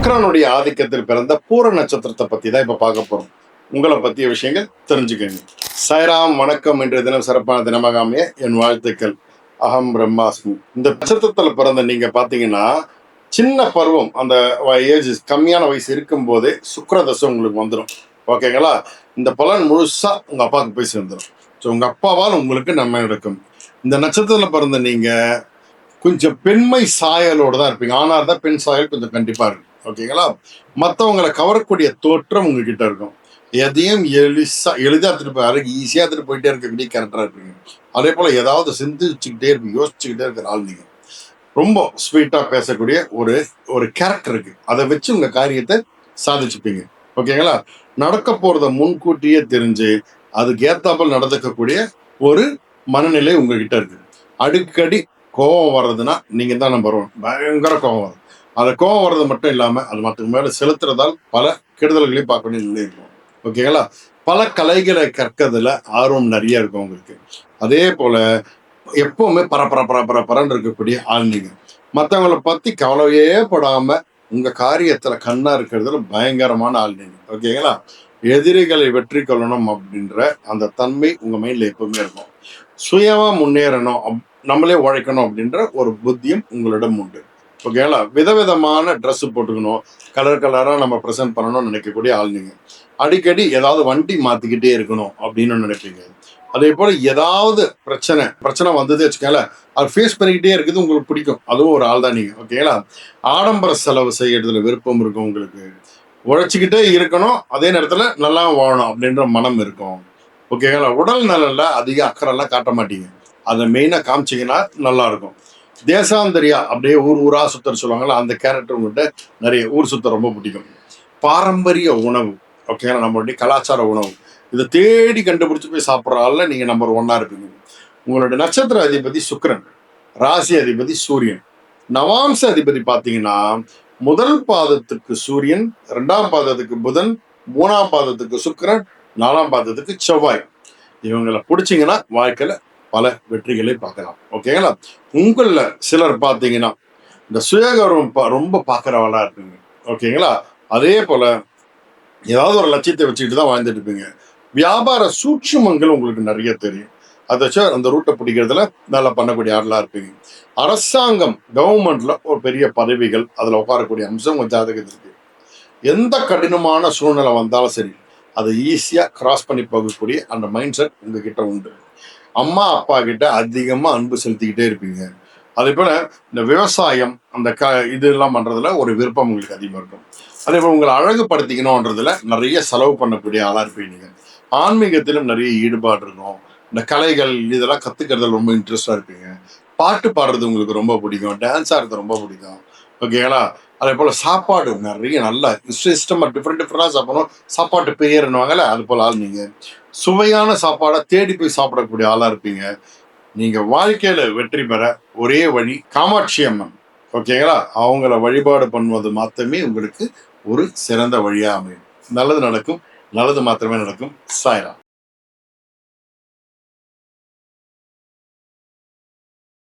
சுக்கிரனுடைய ஆதிக்கத்தில் பிறந்த பூர நட்சத்திரத்தை பத்தி தான் இப்ப பார்க்க போறோம். உங்களை பத்திய விஷயங்கள் தெரிஞ்சுக்கங்க. சாய்ராம், வணக்கம். இன்றைய தினம் சிறப்பான தினமாக அமைய என் வாழ்த்துக்கள். அகம் பிரம்மாஸ்மி. இந்த நட்சத்திரத்துல பிறந்த நீங்க பாத்தீங்கன்னா சின்ன பருவம், அந்த ஏஜ் கம்மியான வயசு இருக்கும் போதே சுக்கிர தசை உங்களுக்கு வந்துடும். ஓகேங்களா? இந்த பலன் முழுசா உங்க அப்பாவுக்கு போய் சேர்ந்துடும். ஸோ உங்க அப்பாவால் உங்களுக்கு நன்மை நடக்கும். இந்த நட்சத்திரத்துல பிறந்த நீங்க கொஞ்சம் பெண்மை சாயலோடு தான் இருப்பீங்க. ஆனா தான் பெண் சாயல் கொஞ்சம் கண்டிப்பா இருக்கும். ஓகேங்களா? மற்றவங்களை கவரக்கூடிய தோற்றம் உங்ககிட்ட இருக்கும். எதையும் எளிதா எடுத்துட்டு போய் அழகு ஈஸியா எடுத்துட்டு போயிட்டே இருக்கக்கூடிய கேரக்டரா இருப்பீங்க. அதே போல ஏதாவது சிந்திச்சுக்கிட்டே இருப்பீங்க, யோசிச்சுக்கிட்டே இருக்கிற ஆள் நீங்க. ரொம்ப ஸ்வீட்டா பேசக்கூடிய ஒரு ஒரு கேரக்டர் இருக்கு. அதை வச்சு உங்க காரியத்தை சாதிச்சுப்பீங்க. ஓகேங்களா? நடக்க போறத முன்கூட்டியே தெரிஞ்சு அதுக்கு ஏத்தாப்புல நடந்துக்கக்கூடிய ஒரு மனநிலை உங்ககிட்ட இருக்கு. அடிக்கடி கோபம் வர்றதுன்னா நீங்க தான் நம்பர் ஒன். பயங்கர கோபம் வரும். அந்த கோபம் வர்றது மட்டும் இல்லாம அது மற்றவங்க மேல செலுத்துறதால் பல கெடுதல்களையும் பார்க்க வேண்டிய நிலை இருக்கும். ஓகேங்களா? பல கலைகளை கற்கிறதுல ஆர்வம் நிறைய இருக்கும் உங்களுக்கு. அதே போல எப்பவுமே பரபரன்னு இருக்கக்கூடிய ஆள் நீங்க. மற்றவங்களை பத்தி கவலையே படாம உங்க காரியத்துல கண்ணா இருக்கிறதுல பயங்கரமான ஆள் நீங்க. ஓகேங்களா? எதிரிகளை வெற்றி கொள்ளணும் அப்படின்ற அந்த தன்மை உங்க மைண்ட்ல எப்பவுமே இருக்கும். சுயமா முன்னேறணும், நம்மளே உழைக்கணும் அப்படின்ற ஒரு புத்தியும் உங்களிடம் உண்டு. ஓகேங்களா? விதவிதமான ட்ரெஸ் போட்டுக்கணும், கலர் கலரா நம்ம ப்ரெசென்ட் பண்ணணும்னு நினைக்கக்கூடிய ஆள் நீங்க. அடிக்கடி ஏதாவது வண்டி மாத்திக்கிட்டே இருக்கணும் அப்படின்னு நினைப்பீங்க. அதே போல ஏதாவது பிரச்சனை வந்தது வச்சுக்கல, அது ஃபேஸ் பண்ணிக்கிட்டே இருக்குது உங்களுக்கு பிடிக்கும். அதுவும் ஒரு ஆள் தான் நீங்க. ஓகேங்களா? ஆடம்பர செலவு செய்யறதுல விருப்பம் இருக்கும் உங்களுக்கு. உழைச்சிக்கிட்டே இருக்கணும், அதே நேரத்துல நல்லா வாழணும் அப்படின்ற மனம் இருக்கும். ஓகேங்களா? உடல் நலன்ல அதிக அக்கறைலாம் காட்ட மாட்டீங்க. அதை மெயினா காமிச்சிங்கன்னா நல்லா இருக்கும். தேசாந்தரியா அப்படியே ஊர் ஊரா சுத்தர் சொல்லுவாங்கல்ல, அந்த கேரக்டர் உங்கள்கிட்ட நிறைய. ஊர் சுத்த ரொம்ப பிடிக்கும். பாரம்பரிய உணவு, ஓகேங்களா, நம்மளுடைய கலாச்சார உணவு, இதை தேடி கண்டுபிடிச்சு போய் சாப்பிட்ற ஆள்ல நீங்க நம்பர் ஒன்னா இருப்பீங்க. உங்களுடைய நட்சத்திர அதிபதி சுக்கிரன், ராசி அதிபதி சூரியன், நவாம்ச அதிபதி பார்த்தீங்கன்னா முதல் பாதத்துக்கு சூரியன், ரெண்டாம் பாதத்துக்கு புதன், மூணாம் பாதத்துக்கு சுக்கிரன், நாலாம் பாதத்துக்கு செவ்வாய். இவங்களை பிடிச்சிங்கன்னா வாழ்க்கையில பல வெற்றிகளை பார்க்கலாம். ஓகேங்களா? உங்கள சிலர் பார்த்தீங்கன்னா இந்த சுயகர்வம் ரொம்ப பார்க்குறவளா இருப்பீங்க. ஓகேங்களா? அதே போல ஏதாவது ஒரு லட்சியத்தை வச்சுக்கிட்டு தான் வாழ்ந்துட்டு இருப்பீங்க. வியாபார சூட்சுமங்கள் உங்களுக்கு நிறைய தெரியும். அதை வச்சு அந்த ரூட்டை பிடிக்கிறதுல நல்லா பண்ணக்கூடிய ஆடலா இருப்பீங்க. அரசாங்கம், கவர்மெண்ட்ல ஒரு பெரிய பதவிகள், அதுல உட்காரக்கூடிய அம்சம் உங்க ஜாதகத்திற்கு. எந்த கடினமான சூழ்நிலை வந்தாலும் சரி, அதை ஈஸியா கிராஸ் பண்ணி போகக்கூடிய அந்த மைண்ட் செட் உங்ககிட்ட உண்டு. அம்மா அப்பா கிட்ட அதிகமா அன்பு செலுத்திக்கிட்டே இருப்பீங்க. அதே போல இந்த விவசாயம், அந்த இதெல்லாம் பண்றதுல ஒரு விருப்பம் உங்களுக்கு அதிகமா இருக்கும். அதே போல உங்களை அழகுபடுத்திக்கணும்ன்றதுல நிறைய செலவு பண்ணக்கூடிய ஆளா இருப்பீங்க. ஆன்மீகத்திலும் நிறைய ஈடுபாடு இருக்கும். இந்த கலைகள் இதெல்லாம் கத்துக்கிறதுல ரொம்ப இன்ட்ரெஸ்டா இருப்பீங்க. பாட்டு பாடுறது உங்களுக்கு ரொம்ப பிடிக்கும். டான்ஸ் ஆடுறது ரொம்ப பிடிக்கும். ஓகேங்களா? அதே போல சாப்பாடு நிறைய நல்ல இஷ்டமா டிஃப்ரெண்டா சாப்பிடணும். சாப்பாட்டு பெயர்னுவாங்கல்ல, அது போல ஆள் நீங்க. சுவையான சாப்பாடை தேடி போய் சாப்பிடக்கூடிய ஆளா இருப்பீங்க. நீங்க வாழ்க்கையில வெற்றி பெற ஒரே வழி காமாட்சி அம்மன். ஓகேங்களா? அவங்கள வழிபாடு பண்ணுவது மாத்திரமே உங்களுக்கு ஒரு சிறந்த வழியா அமையும். நல்லது நடக்கும். நல்லது மாத்திரமே நடக்கும். சாய்ராம்.